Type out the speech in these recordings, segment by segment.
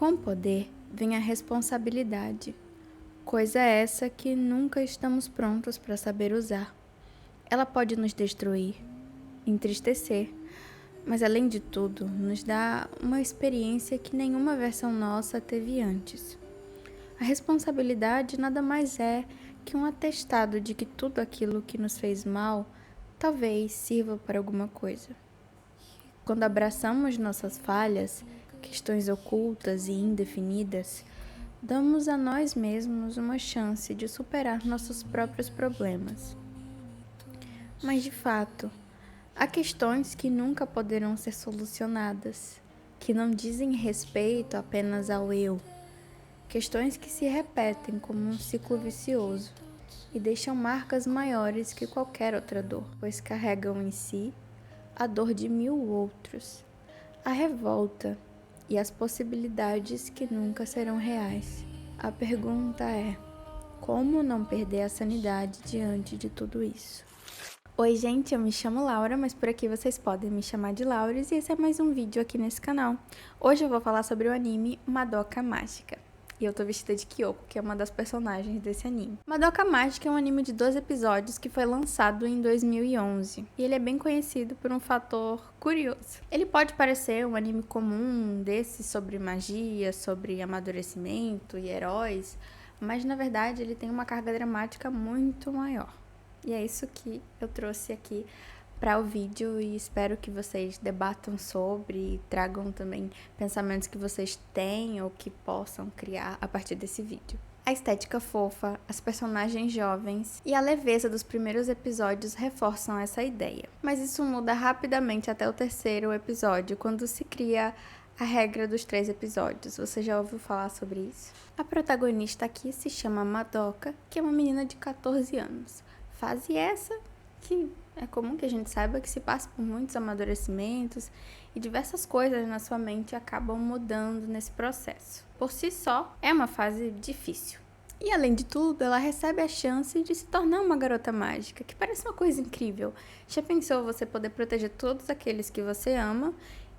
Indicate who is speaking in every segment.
Speaker 1: Com o poder vem a responsabilidade, coisa essa que nunca estamos prontos para saber usar. Ela pode nos destruir, entristecer, mas além de tudo, nos dá uma experiência que nenhuma versão nossa teve antes. A responsabilidade nada mais é que um atestado de que tudo aquilo que nos fez mal talvez sirva para alguma coisa. Quando abraçamos nossas falhas, questões ocultas e indefinidas, damos a nós mesmos uma chance de superar nossos próprios problemas. Mas de fato, há questões que nunca poderão ser solucionadas, que não dizem respeito apenas ao eu, questões que se repetem como um ciclo vicioso e deixam marcas maiores que qualquer outra dor, pois carregam em si a dor de 1000 outros, a revolta e as possibilidades que nunca serão reais. A pergunta é: como não perder a sanidade diante de tudo isso? Oi gente, eu me chamo Laura, mas por aqui vocês podem me chamar de Laures e esse é mais um vídeo aqui nesse canal. Hoje eu vou falar sobre o anime Madoka Mágica. E eu tô vestida de Kyoko, que é uma das personagens desse anime. Madoka Mágica é um anime de 12 episódios que foi lançado em 2011. E ele é bem conhecido por um fator curioso. Ele pode parecer um anime comum desse sobre magia, sobre amadurecimento e heróis, mas na verdade ele tem uma carga dramática muito maior. E é isso que eu trouxe aqui para o vídeo e espero que vocês debatam sobre e tragam também pensamentos que vocês têm ou que possam criar a partir desse vídeo. A estética fofa, as personagens jovens e a leveza dos primeiros episódios reforçam essa ideia. Mas isso muda rapidamente até o terceiro episódio, quando se cria a regra dos 3 episódios. Você já ouviu falar sobre isso? A protagonista aqui se chama Madoka, que é uma menina de 14 anos. Fase essa que é comum que a gente saiba que se passa por muitos amadurecimentos e diversas coisas na sua mente acabam mudando nesse processo. Por si só, é uma fase difícil. E além de tudo, ela recebe a chance de se tornar uma garota mágica, que parece uma coisa incrível. Já pensou você poder proteger todos aqueles que você ama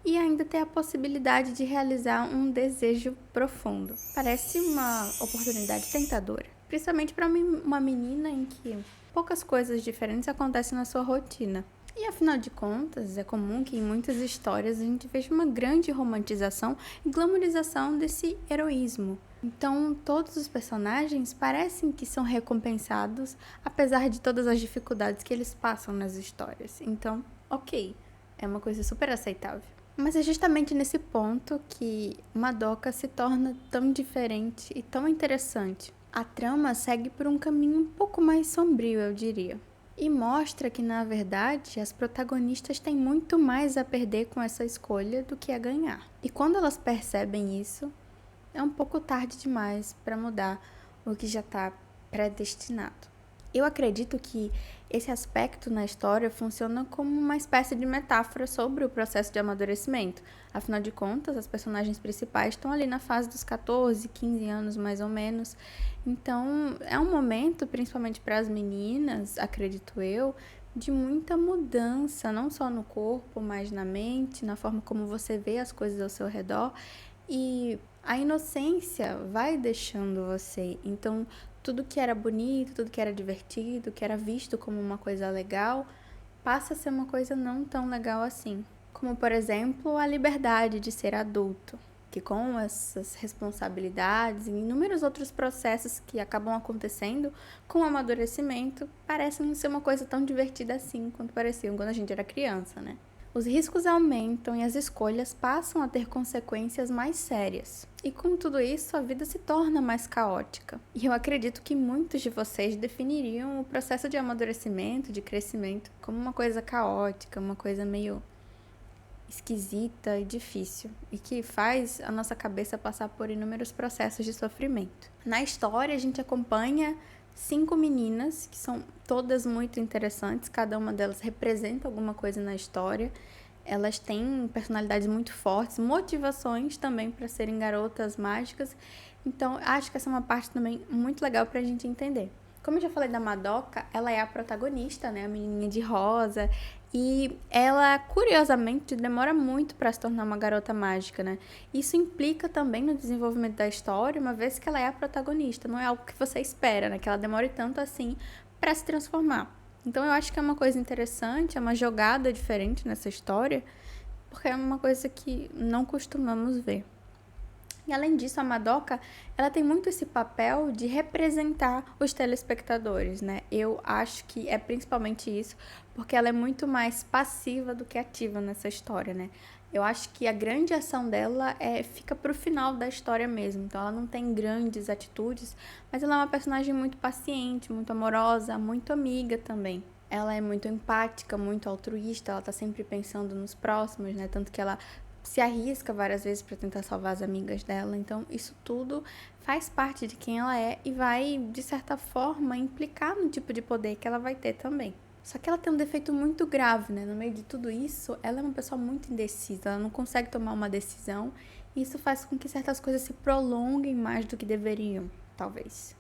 Speaker 1: e ainda ter a possibilidade de realizar um desejo profundo? Parece uma oportunidade tentadora, principalmente para uma menina em que poucas coisas diferentes acontecem na sua rotina. E afinal de contas, é comum que em muitas histórias a gente veja uma grande romantização e glamorização desse heroísmo. Então, todos os personagens parecem que são recompensados, apesar de todas as dificuldades que eles passam nas histórias. Então, ok, é uma coisa super aceitável. Mas é justamente nesse ponto que Madoka se torna tão diferente e tão interessante. A trama segue por um caminho um pouco mais sombrio, eu diria. E mostra que, na verdade, as protagonistas têm muito mais a perder com essa escolha do que a ganhar. E quando elas percebem isso, é um pouco tarde demais para mudar o que já está predestinado. Eu acredito que esse aspecto na história funciona como uma espécie de metáfora sobre o processo de amadurecimento. Afinal de contas, as personagens principais estão ali na fase dos 14, 15 anos mais ou menos. Então, é um momento, principalmente para as meninas, acredito eu, de muita mudança, não só no corpo, mas na mente, na forma como você vê as coisas ao seu redor. E a inocência vai deixando você. Então, tudo que era bonito, tudo que era divertido, que era visto como uma coisa legal, passa a ser uma coisa não tão legal assim. Como, por exemplo, a liberdade de ser adulto, que com essas responsabilidades e inúmeros outros processos que acabam acontecendo com o amadurecimento, parecem não ser uma coisa tão divertida assim quanto pareciam quando a gente era criança, né? Os riscos aumentam e as escolhas passam a ter consequências mais sérias. E com tudo isso, a vida se torna mais caótica. E eu acredito que muitos de vocês definiriam o processo de amadurecimento, de crescimento, como uma coisa caótica, uma coisa meio esquisita e difícil, e que faz a nossa cabeça passar por inúmeros processos de sofrimento. Na história, a gente acompanha 5 meninas, que são todas muito interessantes, cada uma delas representa alguma coisa na história. Elas têm personalidades muito fortes, motivações também para serem garotas mágicas. Então, acho que essa é uma parte também muito legal para a gente entender. Como eu já falei da Madoka, ela é a protagonista, né? A menininha de rosa. E ela, curiosamente, demora muito para se tornar uma garota mágica, né? Isso implica também no desenvolvimento da história, uma vez que ela é a protagonista. Não é algo que você espera, né? Que ela demore tanto assim para se transformar. Então eu acho que é uma coisa interessante, é uma jogada diferente nessa história, porque é uma coisa que não costumamos ver. E além disso, a Madoka, ela tem muito esse papel de representar os telespectadores, né? Eu acho que é principalmente isso, porque ela é muito mais passiva do que ativa nessa história, né? Eu acho que a grande ação dela fica pro final da história mesmo. Então ela não tem grandes atitudes, mas ela é uma personagem muito paciente, muito amorosa, muito amiga também. Ela é muito empática, muito altruísta, ela tá sempre pensando nos próximos, né? Tanto que ela se arrisca várias vezes para tentar salvar as amigas dela. Então, isso tudo faz parte de quem ela é e vai, de certa forma, implicar no tipo de poder que ela vai ter também. Só que ela tem um defeito muito grave, né? No meio de tudo isso, ela é uma pessoa muito indecisa, ela não consegue tomar uma decisão e isso faz com que certas coisas se prolonguem mais do que deveriam, talvez.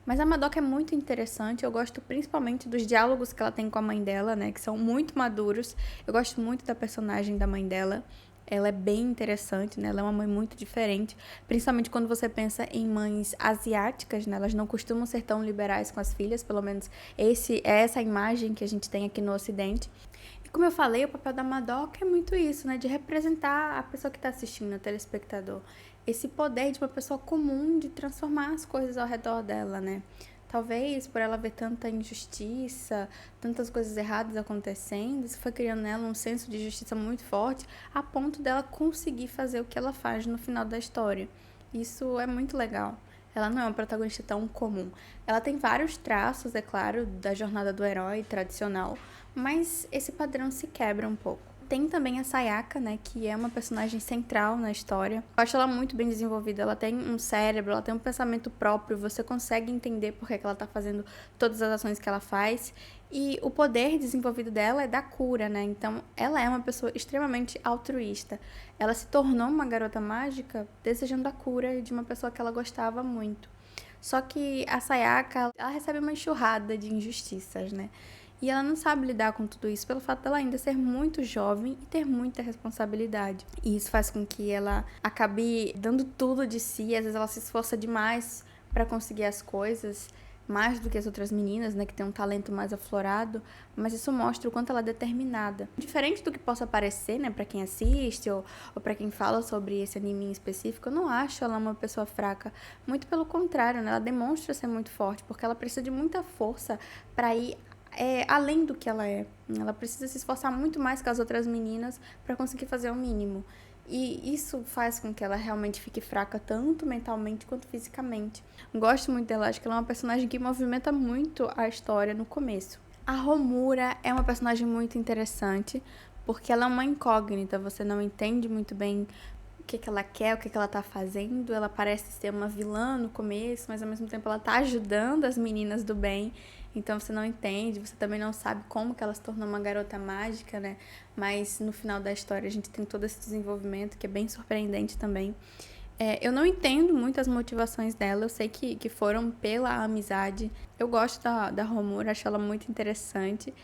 Speaker 1: Mas a Madoka é muito interessante, eu gosto principalmente dos diálogos que ela tem com a mãe dela, né, que são muito maduros. Eu gosto muito da personagem da mãe dela. Ela é bem interessante, né? Ela é uma mãe muito diferente, principalmente quando você pensa em mães asiáticas, né? Elas não costumam ser tão liberais com as filhas, pelo menos essa imagem que a gente tem aqui no Ocidente. E como eu falei, o papel da Madoka é muito isso, né? De representar a pessoa que está assistindo, o telespectador. Esse poder de uma pessoa comum de transformar as coisas ao redor dela, né? Talvez por ela ver tanta injustiça, tantas coisas erradas acontecendo, isso foi criando nela um senso de justiça muito forte, a ponto dela conseguir fazer o que ela faz no final da história. Isso é muito legal. Ela não é uma protagonista tão comum. Ela tem vários traços, é claro, da jornada do herói tradicional, mas esse padrão se quebra um pouco. Tem também a Sayaka, né, que é uma personagem central na história. Eu acho ela muito bem desenvolvida, ela tem um cérebro, ela tem um pensamento próprio, você consegue entender por que ela tá fazendo todas as ações que ela faz. E o poder desenvolvido dela é da cura, né? Então, ela é uma pessoa extremamente altruísta. Ela se tornou uma garota mágica desejando a cura de uma pessoa que ela gostava muito. Só que a Sayaka, ela recebe uma enxurrada de injustiças, né? E ela não sabe lidar com tudo isso pelo fato dela ainda ser muito jovem e ter muita responsabilidade. E isso faz com que ela acabe dando tudo de si, às vezes ela se esforça demais para conseguir as coisas, mais do que as outras meninas, né, que tem um talento mais aflorado, mas isso mostra o quanto ela é determinada. Diferente do que possa parecer, né, para quem assiste ou para quem fala sobre esse anime em específico, eu não acho ela uma pessoa fraca, muito pelo contrário, né, ela demonstra ser muito forte, porque ela precisa de muita força para ir além do que ela é. Ela precisa se esforçar muito mais que as outras meninas para conseguir fazer o mínimo. E isso faz com que ela realmente fique fraca tanto mentalmente quanto fisicamente. Gosto muito dela, acho que ela é uma personagem que movimenta muito a história no começo. A Homura é uma personagem muito interessante, porque ela é uma incógnita, você não entende muito bem o que ela quer, o que ela tá fazendo. Ela parece ser uma vilã no começo, mas ao mesmo tempo ela tá ajudando as meninas do bem. Então você não entende, você também não sabe como que ela se tornou uma garota mágica, né? Mas no final da história a gente tem todo esse desenvolvimento que é bem surpreendente também. Eu não entendo muito as motivações dela, eu sei que foram pela amizade. Eu gosto da Homura, acho ela muito interessante.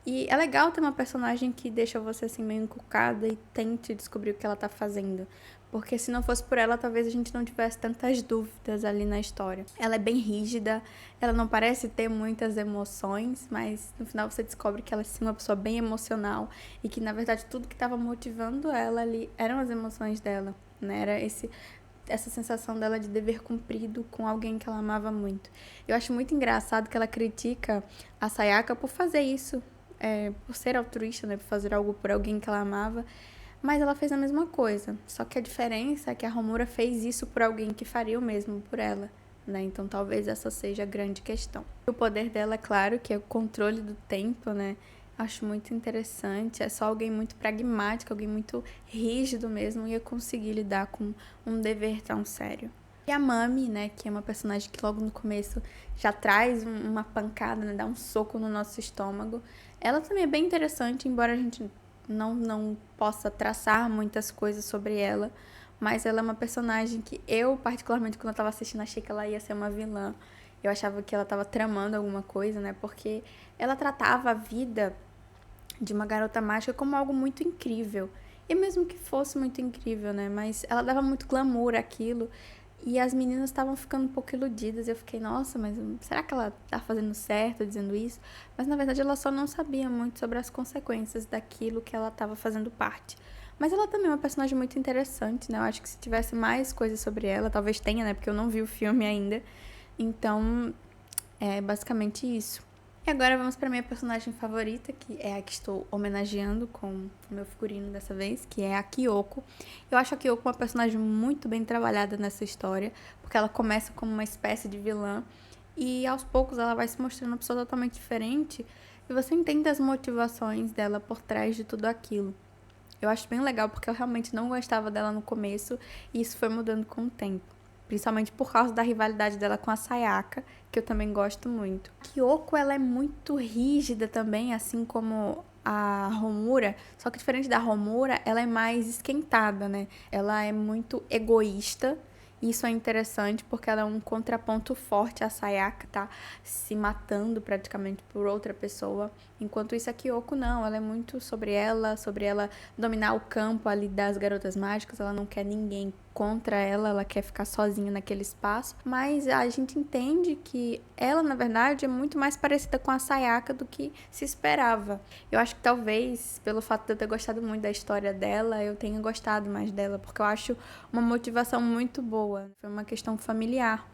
Speaker 1: E é legal ter uma personagem que deixa você assim meio encucada e tente descobrir o que ela tá fazendo. Porque se não fosse por ela, talvez a gente não tivesse tantas dúvidas ali na história. Ela é bem rígida, ela não parece ter muitas emoções, mas no final você descobre que ela é sim uma pessoa bem emocional e que na verdade tudo que estava motivando ela ali eram as emoções dela, né? Era essa sensação dela de dever cumprido com alguém que ela amava muito. Eu acho muito engraçado que ela critica a Sayaka por fazer isso, por ser altruísta, né? Por fazer algo por alguém que ela amava. Mas ela fez a mesma coisa. Só que a diferença é que a Homura fez isso por alguém que faria o mesmo por ela, né? Então talvez essa seja a grande questão. O poder dela, é claro, que é o controle do tempo, né? Acho muito interessante. É só alguém muito pragmático, alguém muito rígido mesmo, ia conseguir lidar com um dever tão sério. E a Mami, né, que é uma personagem que logo no começo já traz uma pancada, né, dá um soco no nosso estômago. Ela também é bem interessante, embora a gente não possa traçar muitas coisas sobre ela, mas ela é uma personagem que eu, particularmente, quando eu tava assistindo, achei que ela ia ser uma vilã. Eu achava que ela estava tramando alguma coisa, né? Porque ela tratava a vida de uma garota mágica como algo muito incrível. E mesmo que fosse muito incrível, né? Mas ela dava muito glamour àquilo. E as meninas estavam ficando um pouco iludidas. Eu fiquei, nossa, mas será que ela tá fazendo certo dizendo isso? Mas na verdade ela só não sabia muito sobre as consequências daquilo que ela estava fazendo parte. Mas ela também é uma personagem muito interessante, né? Eu acho que se tivesse mais coisas sobre ela, talvez tenha, né? Porque eu não vi o filme ainda. Então, é basicamente isso. E agora vamos para minha personagem favorita, que é a que estou homenageando com o meu figurino dessa vez, que é a Kyoko. Eu acho a Kyoko uma personagem muito bem trabalhada nessa história, porque ela começa como uma espécie de vilã e aos poucos ela vai se mostrando uma pessoa totalmente diferente e você entende as motivações dela por trás de tudo aquilo. Eu acho bem legal porque eu realmente não gostava dela no começo e isso foi mudando com o tempo. Principalmente por causa da rivalidade dela com a Sayaka, que eu também gosto muito. A Kyoko, ela é muito rígida também, assim como a Homura, só que diferente da Homura, ela é mais esquentada, né? Ela é muito egoísta. Isso é interessante porque ela é um contraponto forte à Sayaka, tá se matando praticamente por outra pessoa. Enquanto isso, a Kyoko não, ela é muito sobre ela dominar o campo ali das garotas mágicas, ela não quer ninguém contra ela, ela quer ficar sozinha naquele espaço, mas a gente entende que ela, na verdade, é muito mais parecida com a Sayaka do que se esperava. Eu acho que talvez, pelo fato de eu ter gostado muito da história dela, eu tenha gostado mais dela, porque eu acho uma motivação muito boa. Foi uma questão familiar.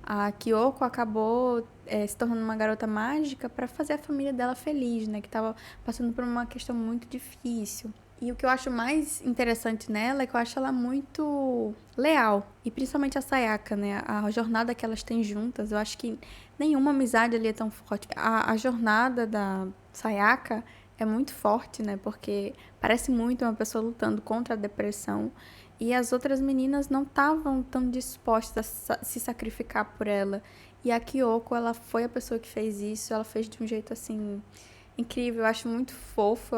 Speaker 1: A Kyoko acabou se tornando uma garota mágica para fazer a família dela feliz, né? Que estava passando por uma questão muito difícil. E o que eu acho mais interessante nela é que eu acho ela muito leal. E principalmente a Sayaka, né? A jornada que elas têm juntas, eu acho que nenhuma amizade ali é tão forte. A jornada da Sayaka é muito forte, né? Porque parece muito uma pessoa lutando contra a depressão. E as outras meninas não estavam tão dispostas a se sacrificar por ela. E a Kyoko, ela foi a pessoa que fez isso. Ela fez de um jeito, assim, incrível. Eu acho muito fofo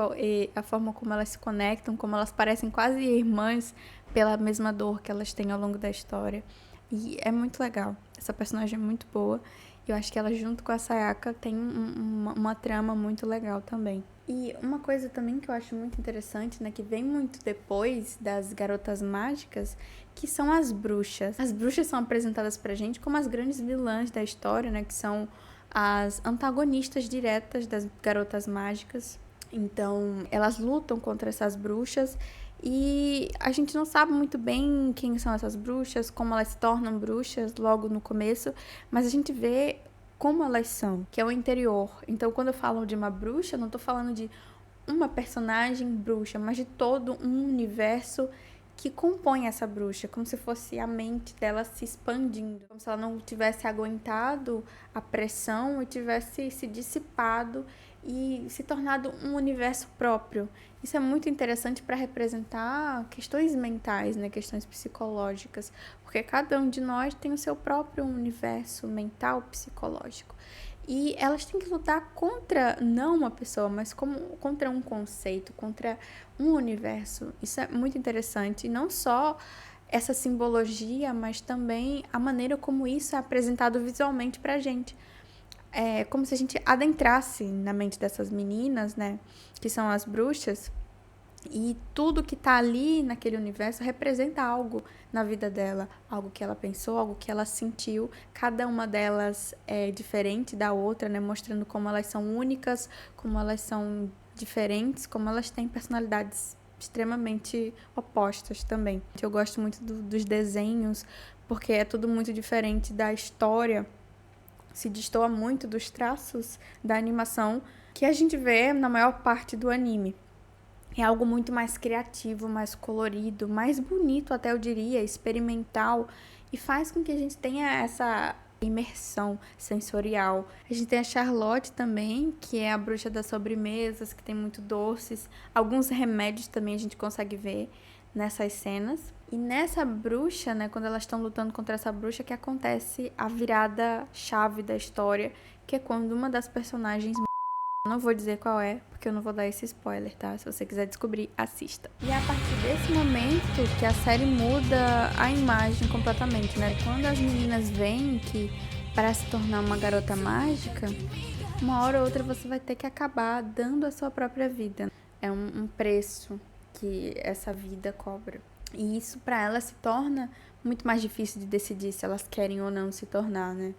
Speaker 1: a forma como elas se conectam, como elas parecem quase irmãs pela mesma dor que elas têm ao longo da história. E é muito legal. Essa personagem é muito boa. Eu acho que ela, junto com a Sayaka, tem uma trama muito legal também. E uma coisa também que eu acho muito interessante, né, que vem muito depois das garotas mágicas, que são as bruxas. As bruxas são apresentadas pra gente como as grandes vilãs da história, né, que são as antagonistas diretas das garotas mágicas. Então, elas lutam contra essas bruxas e a gente não sabe muito bem quem são essas bruxas, como elas se tornam bruxas logo no começo, mas a gente vê como elas são, que é o interior. Então, quando eu falo de uma bruxa, eu não tô falando de uma personagem bruxa, mas de todo um universo que compõe essa bruxa, como se fosse a mente dela se expandindo, como se ela não tivesse aguentado a pressão e tivesse se dissipado e se tornado um universo próprio. Isso é muito interessante para representar questões mentais, né, questões psicológicas, porque cada um de nós tem o seu próprio universo mental, psicológico. E elas têm que lutar contra, não uma pessoa, mas contra um conceito, contra um universo. Isso é muito interessante. E não só essa simbologia, mas também a maneira como isso é apresentado visualmente pra gente. É como se a gente adentrasse na mente dessas meninas, né, que são as bruxas, e tudo que tá ali naquele universo representa algo na vida dela, algo que ela pensou, algo que ela sentiu. Cada uma delas é diferente da outra, né, mostrando como elas são únicas, como elas são diferentes, como elas têm personalidades extremamente opostas também. Eu gosto muito dos desenhos, porque é tudo muito diferente da história, se destoa muito dos traços da animação que a gente vê na maior parte do anime. É algo muito mais criativo, mais colorido, mais bonito até eu diria, experimental, e faz com que a gente tenha essa imersão sensorial. A gente tem a Charlotte também, que é a bruxa das sobremesas, que tem muito doces. Alguns remédios também a gente consegue ver nessas cenas. E nessa bruxa, né, quando elas estão lutando contra essa bruxa, que acontece a virada chave da história, que é quando uma das personagens... Não vou dizer qual é, porque eu não vou dar esse spoiler, tá? Se você quiser descobrir, assista. E é a partir desse momento que a série muda a imagem completamente, né? Quando as meninas veem que para se tornar uma garota mágica, uma hora ou outra você vai ter que acabar dando a sua própria vida. É um preço que essa vida cobra. E isso para elas se torna muito mais difícil de decidir se elas querem ou não se tornar, né?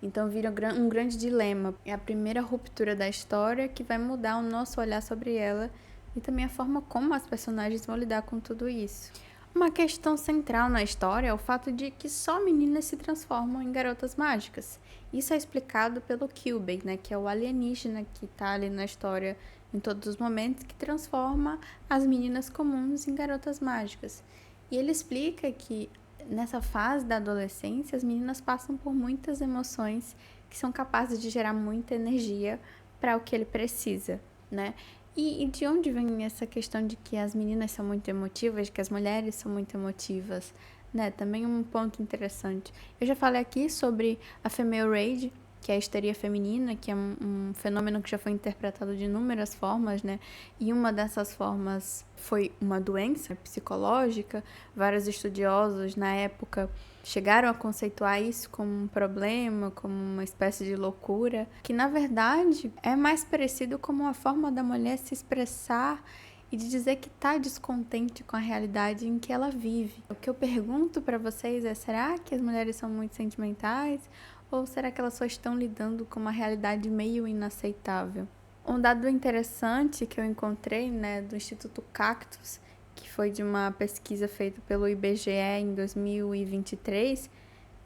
Speaker 1: Então vira um grande dilema. É a primeira ruptura da história que vai mudar o nosso olhar sobre ela e também a forma como as personagens vão lidar com tudo isso. Uma questão central na história é o fato de que só meninas se transformam em garotas mágicas. Isso é explicado pelo Kyubey, né, que é o alienígena que está ali na história em todos os momentos, que transforma as meninas comuns em garotas mágicas. E ele explica que nessa fase da adolescência as meninas passam por muitas emoções que são capazes de gerar muita energia para o que ele precisa, né? E de onde vem essa questão de que as meninas são muito emotivas, que as mulheres são muito emotivas, né? Também um ponto interessante. Eu já falei aqui sobre a female rage, que é a histeria feminina, que é um fenômeno que já foi interpretado de inúmeras formas, né? E uma dessas formas foi uma doença psicológica. Vários estudiosos na época chegaram a conceituar isso como um problema, como uma espécie de loucura, que na verdade é mais parecido com uma forma da mulher se expressar e de dizer que está descontente com a realidade em que ela vive. O que eu pergunto para vocês é: será que as mulheres são muito sentimentais? Ou será que elas só estão lidando com uma realidade meio inaceitável? Um dado interessante que eu encontrei, né, do Instituto Cactus, que foi de uma pesquisa feita pelo IBGE em 2023,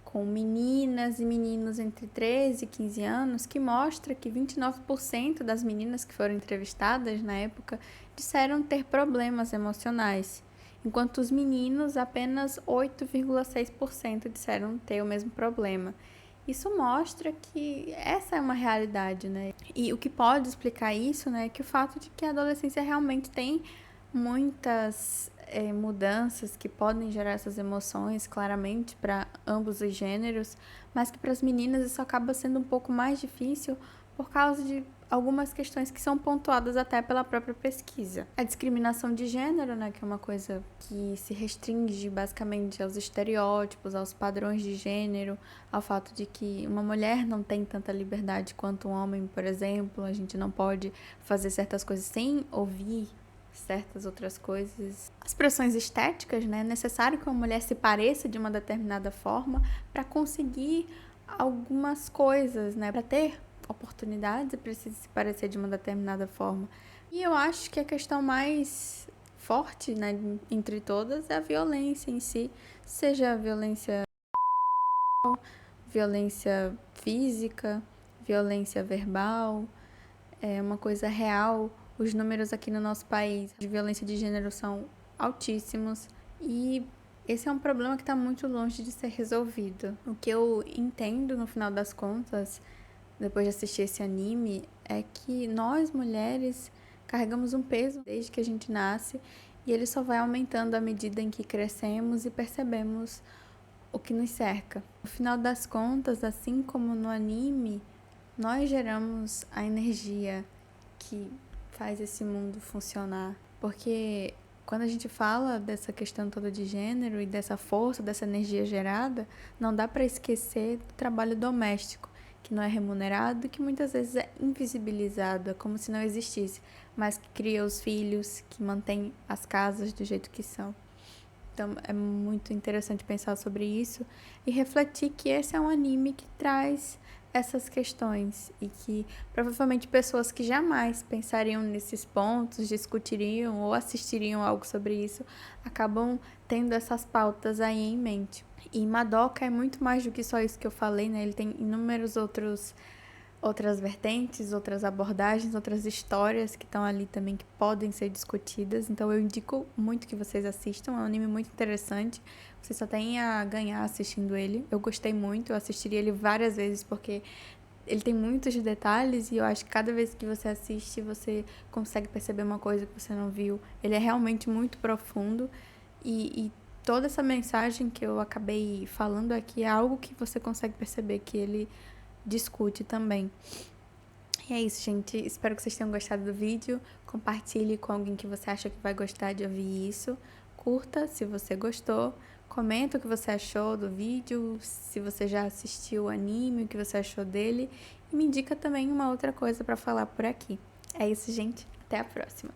Speaker 1: com meninas e meninos entre 13 e 15 anos, que mostra que 29% das meninas que foram entrevistadas na época disseram ter problemas emocionais, enquanto os meninos, apenas 8,6% disseram ter o mesmo problema. Isso mostra que essa é uma realidade, né? E o que pode explicar isso, né, é que o fato de que a adolescência realmente tem muitas mudanças que podem gerar essas emoções, claramente, para ambos os gêneros, mas que para as meninas isso acaba sendo um pouco mais difícil por causa de algumas questões que são pontuadas até pela própria pesquisa. A discriminação de gênero, né, que é uma coisa que se restringe basicamente aos estereótipos, aos padrões de gênero, ao fato de que uma mulher não tem tanta liberdade quanto um homem, por exemplo. A gente não pode fazer certas coisas sem ouvir certas outras coisas. As pressões estéticas, né? É necessário que uma mulher se pareça de uma determinada forma para conseguir algumas coisas, né? Para ter oportunidades, é preciso se parecer de uma determinada forma. E eu acho que a questão mais forte, né, entre todas, é a violência em si, seja a violência física, violência verbal, é uma coisa real. Os números aqui no nosso país de violência de gênero são altíssimos e esse é um problema que está muito longe de ser resolvido. O que eu entendo, no final das contas, depois de assistir esse anime, é que nós, mulheres, carregamos um peso desde que a gente nasce e ele só vai aumentando à medida em que crescemos e percebemos o que nos cerca. No final das contas, assim como no anime, nós geramos a energia que faz esse mundo funcionar. Porque quando a gente fala dessa questão toda de gênero e dessa força, dessa energia gerada, não dá para esquecer do trabalho doméstico, que não é remunerado e que muitas vezes é invisibilizado, é como se não existisse, mas que cria os filhos, que mantém as casas do jeito que são. Então é muito interessante pensar sobre isso e refletir que esse é um anime que traz essas questões e que provavelmente pessoas que jamais pensariam nesses pontos, discutiriam ou assistiriam algo sobre isso, acabam tendo essas pautas aí em mente. E Madoka é muito mais do que só isso que eu falei, né? Ele tem inúmeros outras vertentes, outras abordagens, outras histórias que estão ali também que podem ser discutidas. Então eu indico muito que vocês assistam, é um anime muito interessante. Você só tem a ganhar assistindo ele. Eu gostei muito, eu assistiria ele várias vezes porque ele tem muitos detalhes e eu acho que cada vez que você assiste você consegue perceber uma coisa que você não viu. Ele é realmente muito profundo e toda essa mensagem que eu acabei falando aqui é algo que você consegue perceber que ele discute também. E é isso, gente. Espero que vocês tenham gostado do vídeo. Compartilhe com alguém que você acha que vai gostar de ouvir isso. Curta se você gostou. Comenta o que você achou do vídeo, se você já assistiu o anime, o que você achou dele. E me indica também uma outra coisa para falar por aqui. É isso, gente. Até a próxima.